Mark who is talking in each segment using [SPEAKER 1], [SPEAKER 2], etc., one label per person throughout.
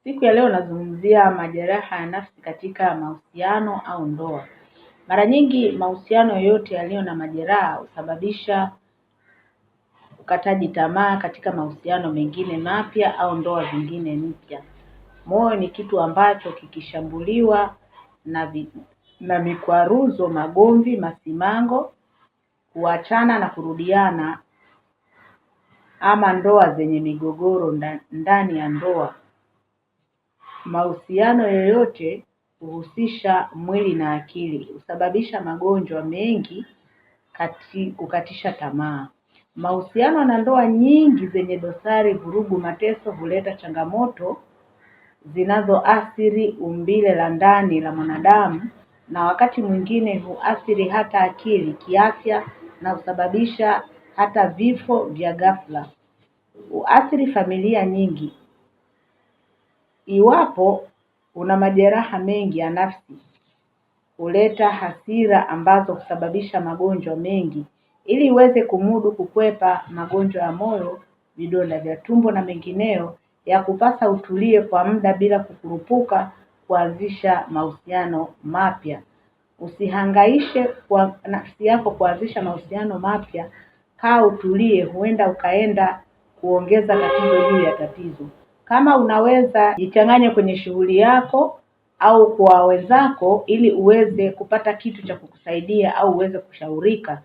[SPEAKER 1] Siku ya leo nazungumzia majeraha ya nafsi katika mahusiano au ndoa. Mara nyingi mahusiano yoyote yaliyo na majeraha husababisha ukataji tamaa katika mahusiano mengine mapya au ndoa zingine mpya. Moyo ni kitu ambacho kikishambuliwa na mikwaruzo, magomvi, masimango, kuachana na kurudiana, ama ndoa zenye migogoro ndani ya ndoa. Mahusiano yoyote huhusisha mwili na akili, husababisha magonjwa mengi, kukatisha tamaa. Mahusiano na ndoa nyingi zenye dosari, vurugu, mateso huleta changamoto zinazoathiri umbile la ndani la mwanadamu, na wakati mwingine huathiri hata akili kiafya na husababisha hata vifo vya ghafla. Huathiri familia nyingi. Iwapo una majeraha mengi ya nafsi, huleta hasira ambazo husababisha magonjwa mengi. Ili uweze kumudu kukwepa magonjwa ya moyo, vidonda vya tumbo na mengineo, ya kupasa utulie kwa muda bila kukurupuka kuanzisha mahusiano mapya. Usihangaishe kwa nafsi yako kuanzisha mahusiano mapya. Kaa utulie, huenda ukaenda kuongeza tatizo juu ya tatizo. Kama unaweza jichanganye kwenye shughuli yako au kwa wenzako ili uweze kupata kitu cha kukusaidia au uweze kushaurika,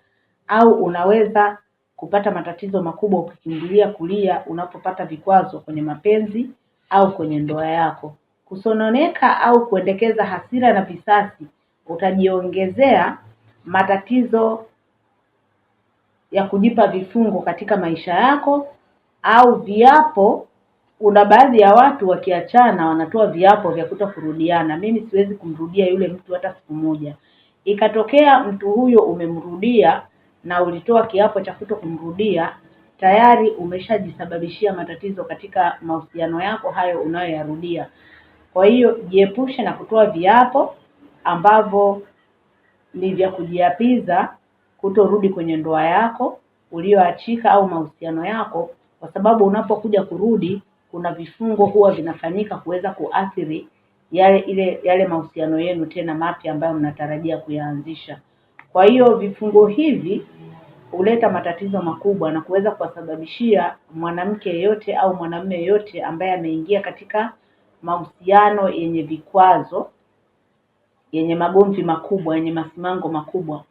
[SPEAKER 1] au unaweza kupata matatizo makubwa ukikimbilia kulia unapopata vikwazo kwenye mapenzi au kwenye ndoa yako. Kusononeka au kuendekeza hasira na visasi, utajiongezea matatizo ya kujipa vifungo katika maisha yako au viapo. Kuna baadhi ya watu wakiachana wanatoa viapo vya kutokurudiana. Mimi siwezi kumrudia yule mtu hata siku moja. Ikatokea mtu huyo umemrudia na ulitoa kiapo cha kutokumrudia, tayari umeshajisababishia matatizo katika mahusiano yako hayo unayoyarudia. Kwa hiyo jiepushe na kutoa viapo ambavyo ni vya kujiapiza kutorudi kwenye ndoa yako ulioachika au mahusiano yako, kwa sababu unapokuja kurudi kuna vifungo huwa vinafanyika kuweza kuathiri yale mahusiano yenu tena mapya ambayo mnatarajia kuyaanzisha. Kwa hiyo vifungo hivi huleta matatizo makubwa na kuweza kuwasababishia mwanamke yeyote au mwanamume yeyote ambaye ameingia katika mahusiano yenye vikwazo, yenye magomvi makubwa, yenye masimango makubwa,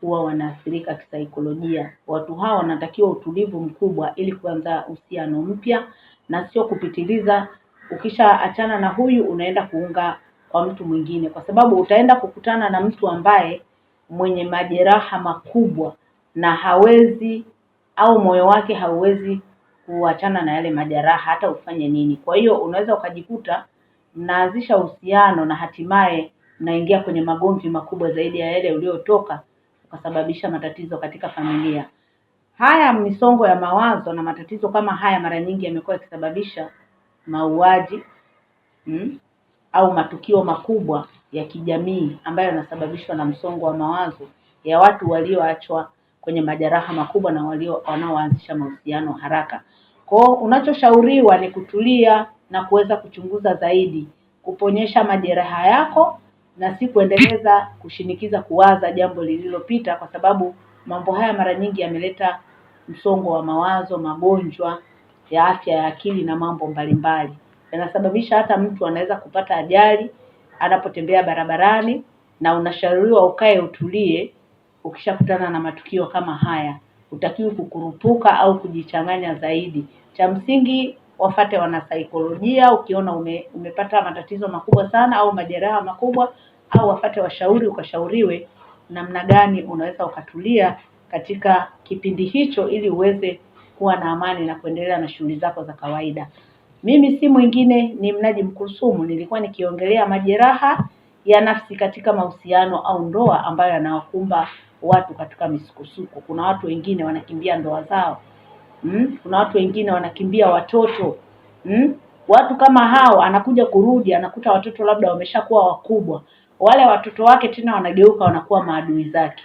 [SPEAKER 1] huwa wanaathirika kisaikolojia. Watu hawa wanatakiwa utulivu mkubwa ili kuanza uhusiano mpya na sio kupitiliza. Ukishaachana na huyu unaenda kuunga kwa mtu mwingine, kwa sababu utaenda kukutana na mtu ambaye mwenye majeraha makubwa na hawezi, au moyo wake hauwezi kuachana na yale majeraha hata ufanye nini. Kwa hiyo unaweza ukajikuta mnaanzisha uhusiano na hatimaye mnaingia kwenye magomvi makubwa zaidi ya yale uliotoka, ukasababisha matatizo katika familia. Haya misongo ya mawazo na matatizo kama haya mara nyingi yamekuwa yakisababisha mauaji au matukio makubwa ya kijamii ambayo yanasababishwa na msongo wa mawazo ya watu walioachwa kwenye majeraha makubwa na wanaoanzisha mahusiano haraka. Kwa hiyo unachoshauriwa ni kutulia na kuweza kuchunguza zaidi, kuponyesha majeraha yako na si kuendeleza kushinikiza kuwaza jambo lililopita, kwa sababu mambo haya mara nyingi yameleta msongo wa mawazo, magonjwa ya afya ya akili na mambo mbalimbali. Yanasababisha hata mtu anaweza kupata ajali anapotembea barabarani, na unashauriwa ukae utulie ukishakutana na matukio kama haya. Utakiwa kukurupuka au kujichanganya zaidi. Cha msingi wafate wanasaikolojia ukiona umepata matatizo makubwa sana au majeraha makubwa, au wafate washauri ukashauriwe namna gani unaweza ukatulia katika kipindi hicho ili uweze kuwa na amani na kuendelea na shughuli zako za kawaida. Mimi si mwingine, ni Mnaji Kulsumu. Nilikuwa nikiongelea majeraha ya nafsi katika mahusiano au ndoa ambayo yanawakumba watu katika misukosuko. Kuna watu wengine wanakimbia ndoa zao. Kuna watu wengine wanakimbia watoto. Watu kama hao anakuja kurudi anakuta watoto labda wameshakuwa wakubwa. Wale watoto wake tena wanageuka wanakuwa maadui zake.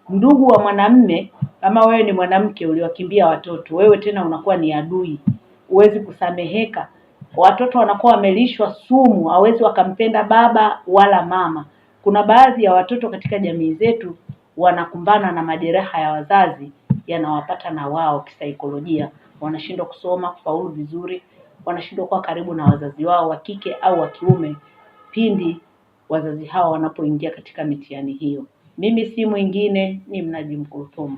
[SPEAKER 1] Ndugu wa mwanamume, kama wewe ni mwanamke uliwakimbia watoto, wewe tena unakuwa ni adui. Huwezi kusameheka. watoto wanakuwa wamelishwa sumu, hawezi wakampenda baba wala mama. Kuna baadhi ya watoto katika jamii zetu wanakumbana na majeraha ya wazazi, yanawapata na wao kisaikolojia, wanashindwa kusoma, kufaulu vizuri, wanashindwa kuwa karibu na wazazi wao wa kike au wa kiume pindi wazazi hao wanapoingia katika mitihani hiyo. Mimi si mwingine, ni Mnaji Mkurutumu.